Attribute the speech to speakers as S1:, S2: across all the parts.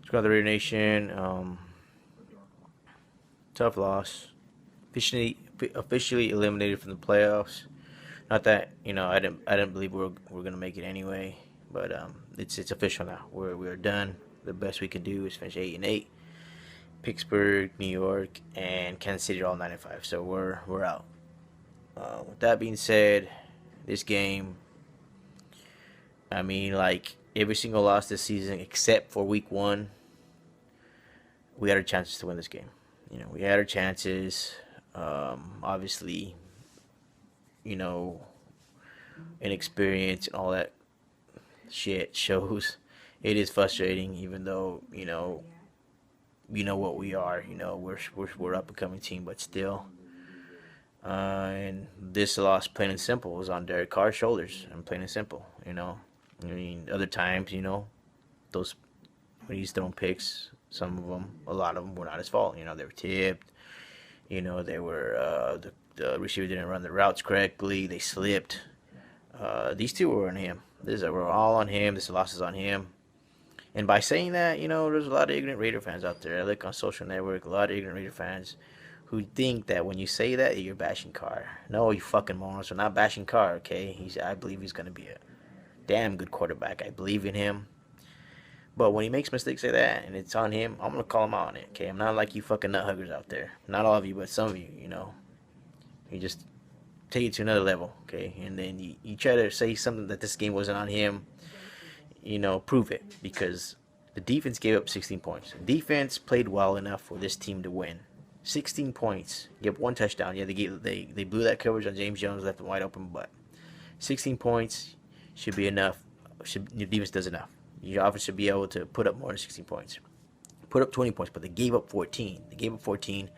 S1: Squad the Raider Nation. Tough loss. Officially eliminated from the playoffs. Not that I didn't believe we were gonna make it anyway, but it's official now. We're done. The best we can do is finish 8-8. Pittsburgh, New York, and Kansas City are all 9-5. So we're out. With that being said, this game, I mean, like every single loss this season except for Week 1, we had our chances to win this game. We had our chances. Obviously, you know, inexperience and all that shit shows. It is frustrating, even though what we are. We're up and coming team, but still. And this loss, plain and simple, was on Derek Carr's shoulders. And plain and simple. I mean, other times, those when he's throwing picks, some of them, a lot of them were not his fault. They were tipped. They were the receiver didn't run the routes correctly. They slipped. These two were on him. These were all on him. This loss is on him. And by saying that, there's a lot of ignorant Raider fans out there. I look on social network, a lot of ignorant Raider fans who think that when you say that, you're bashing Carr. No, you fucking morons. We're not bashing Carr, okay? I believe he's going to be a damn good quarterback. I believe in him. But when he makes mistakes like that and it's on him, I'm going to call him out on it, okay? I'm not like you fucking nut huggers out there. Not all of you, but some of you, You just take it to another level, okay? And then you try to say something that this game wasn't on him, prove it. Because the defense gave up 16 points. The defense played well enough for this team to win. 16 points. Give up one touchdown. Yeah, they blew that coverage on James Jones, left him wide open, but 16 points should be enough. Your defense does enough. Your offense should be able to put up more than 16 points. Put up 20 points, but they gave up 14. They gave up 14,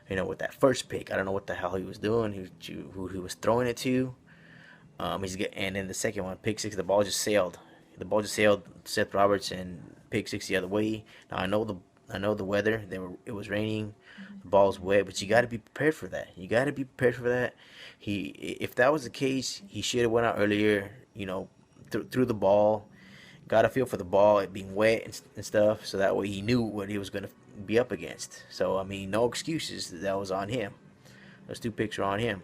S1: with that first pick. I don't know what the hell he was doing, who he was throwing it to. And then the second one, pick six, the ball just sailed. The ball just sailed Seth Roberts and pick six the other way. Now I know the weather. It was raining. The ball's wet, but you got to be prepared for that. You got to be prepared for that. If that was the case, he should have went out earlier. Threw the ball, got a feel for the ball, it being wet and stuff, so that way he knew what he was going to be up against. So I mean, no excuses. That was on him. Those two picks are on him.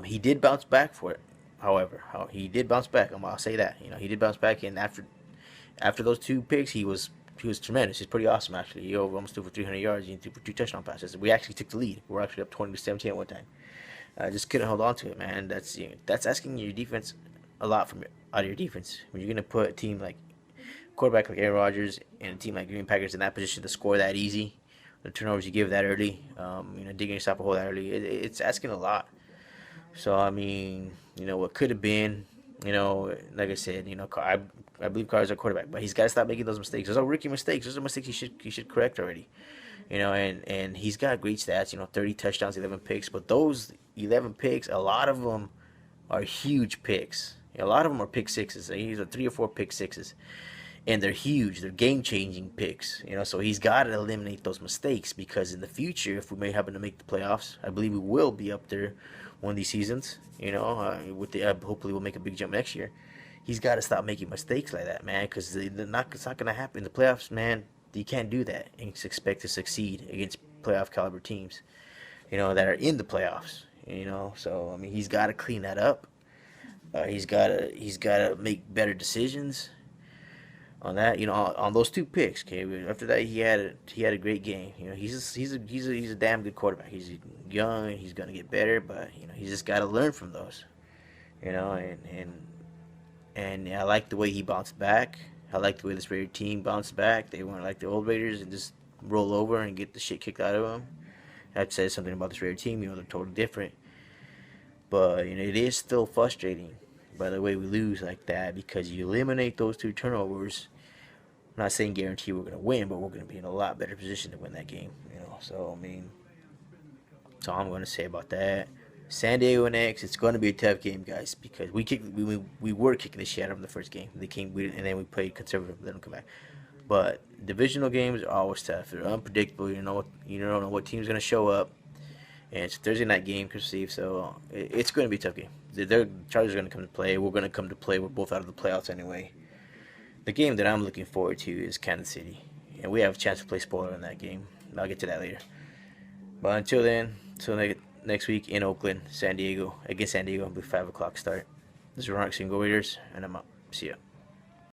S1: He did bounce back for it. However, he did bounce back. I'll say that. He did bounce back, and after those two picks, he was tremendous. He's pretty awesome, actually. He almost threw for 300 yards. He threw for 2 touchdown passes. We actually took the lead. We were actually up 20-17 at one time. Just couldn't hold on to it, man. That's asking your defense a lot out of your defense. When you're gonna put a team like quarterback like Aaron Rodgers and a team like Green Packers in that position to score that easy, the turnovers you give that early, digging yourself a hole that early, it's asking a lot. So I mean, what could have been, like I said, I believe Carr's a quarterback, but he's got to stop making those mistakes. Those are rookie mistakes. Those are mistakes he should correct already. And he's got great stats. 30 touchdowns, 11 picks, but those 11 picks, a lot of them are huge picks. A lot of them are pick sixes. These are 3 or 4 pick sixes, and they're huge. They're game-changing picks. So he's got to eliminate those mistakes, because in the future, if we may happen to make the playoffs, I believe we will be up there one of these seasons. Hopefully we'll make a big jump next year. He's got to stop making mistakes like that, man, because it's not going to happen in the playoffs, man. You can't do that and expect to succeed against playoff caliber teams, that are in the playoffs. So I mean, he's got to clean that up. He's gotta make better decisions on that. On those two picks. Okay, after that he had a great game. He's a damn good quarterback. He's young. He's gonna get better, but he's just gotta learn from those. And I like the way he bounced back. I like the way this Raider team bounced back. They weren't like the old Raiders and just roll over and get the shit kicked out of them. That says something about this Raider team. They're totally different. But it is still frustrating by the way we lose like that, because you eliminate those 2 turnovers. I'm not saying guarantee we're going to win, but we're going to be in a lot better position to win that game. So I mean, that's all I'm going to say about that. San Diego next. It's going to be a tough game, guys, because we were kicking the shit out of them the first game. And then we played conservative, let them come back. But divisional games are always tough. They're unpredictable. You don't know what team's going to show up. And it's a Thursday night game, Christmas Eve, so it's going to be a tough game. The Chargers are going to come to play. We're going to come to play. We're both out of the playoffs anyway. The game that I'm looking forward to is Kansas City. and we have a chance to play spoiler in that game. I'll get to that later. But until then, next week in Oakland, San Diego, against San Diego, it'll be 5 o'clock start. This is Ronix Single Raiders, and I'm out. See ya.